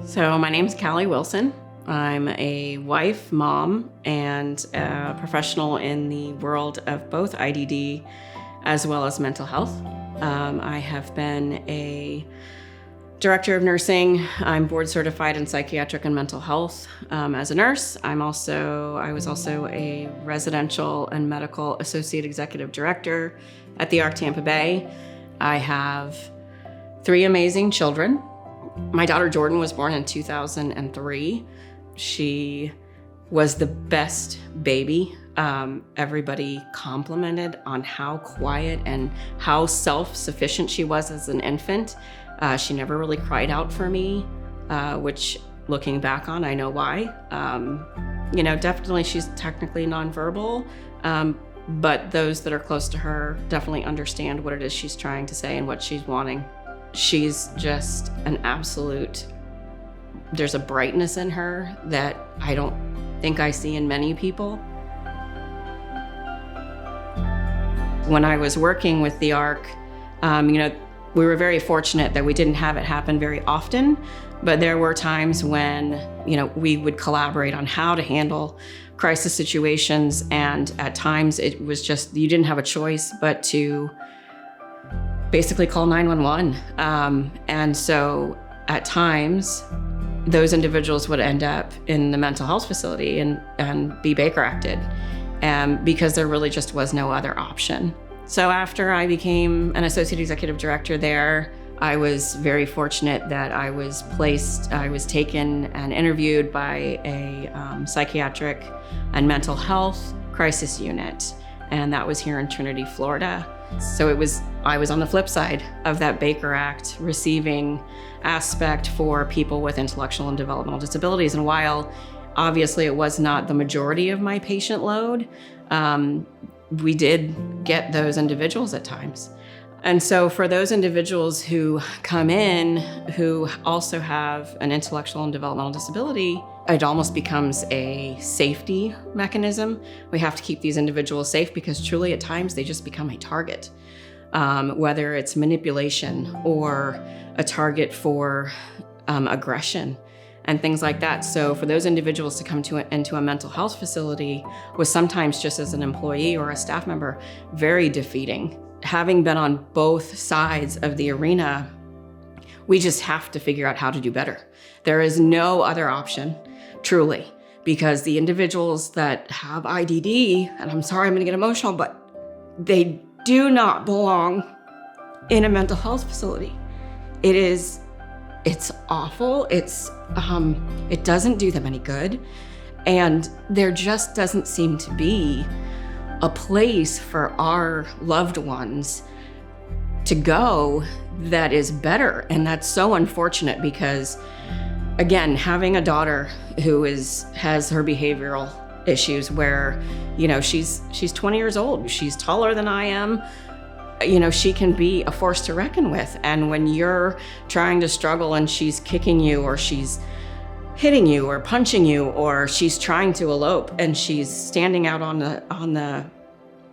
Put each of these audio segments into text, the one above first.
So my name's Callie Wilson. I'm a wife, mom, and a professional in the world of both IDD as well as mental health. I have been a director of nursing. I'm board certified in psychiatric and mental health as a nurse. I was also a residential and medical associate executive director at the ARC Tampa Bay. I have 3 amazing children. My daughter Jordan was born in 2003. She was the best baby. Everybody complimented on how quiet and how self-sufficient she was as an infant. She never really cried out for me, which looking back on, I know why. Definitely she's technically nonverbal, but those that are close to her definitely understand what it is she's trying to say and what she's wanting. She's just an absolute, there's a brightness in her that I don't think I see in many people. When I was working with the ARC, we were very fortunate that we didn't have it happen very often, but there were times when, we would collaborate on how to handle crisis situations, and at times it was just, you didn't have a choice but to basically call 911. And so at times, those individuals would end up in the mental health facility and be Baker acted, because there really just was no other option. So after I became an associate executive director there, I was very fortunate that I was taken and interviewed by a psychiatric and mental health crisis unit, and that was here in Trinity, Florida. So I was on the flip side of that Baker Act receiving aspect for people with intellectual and developmental disabilities. And while obviously it was not the majority of my patient load, we did get those individuals at times. And so for those individuals who come in who also have an intellectual and developmental disability, it almost becomes a safety mechanism. We have to keep these individuals safe because truly at times they just become a target, whether it's manipulation or a target for aggression and things like that. So for those individuals to come into a mental health facility was sometimes just as an employee or a staff member, very defeating. Having been on both sides of the arena, we just have to figure out how to do better. There is no other option, truly, because the individuals that have IDD, and I'm sorry I'm gonna get emotional, but they do not belong in a mental health facility. It's awful, it doesn't do them any good, and there just doesn't seem to be a place for our loved ones to go that is better. And that's so unfortunate because, again, having a daughter who has her behavioral issues where, she's 20 years old, she's taller than I am, she can be a force to reckon with. And when you're trying to struggle and she's kicking you or she's hitting you or punching you, or she's trying to elope and she's standing out on the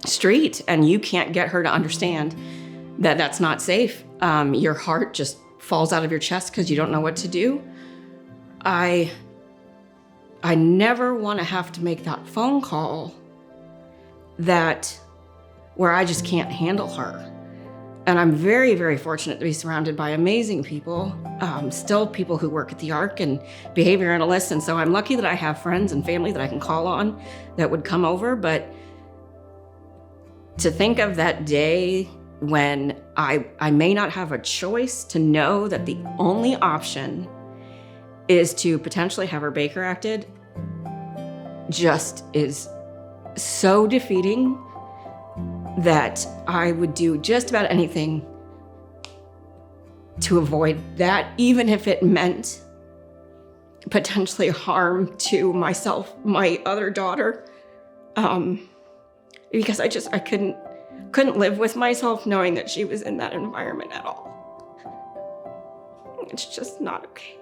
street and you can't get her to understand that that's not safe, your heart just falls out of your chest because you don't know what to do. I never want to have to make that phone call where I just can't handle her. And I'm very, very fortunate to be surrounded by amazing people, still people who work at the ARC and behavior analysts. And so I'm lucky that I have friends and family that I can call on that would come over. But to think of that day when I may not have a choice, to know that the only option is to potentially have her Baker acted, just is so defeating that I would do just about anything to avoid that, even if it meant potentially harm to myself, my other daughter, because I couldn't live with myself knowing that she was in that environment at all. It's just not okay.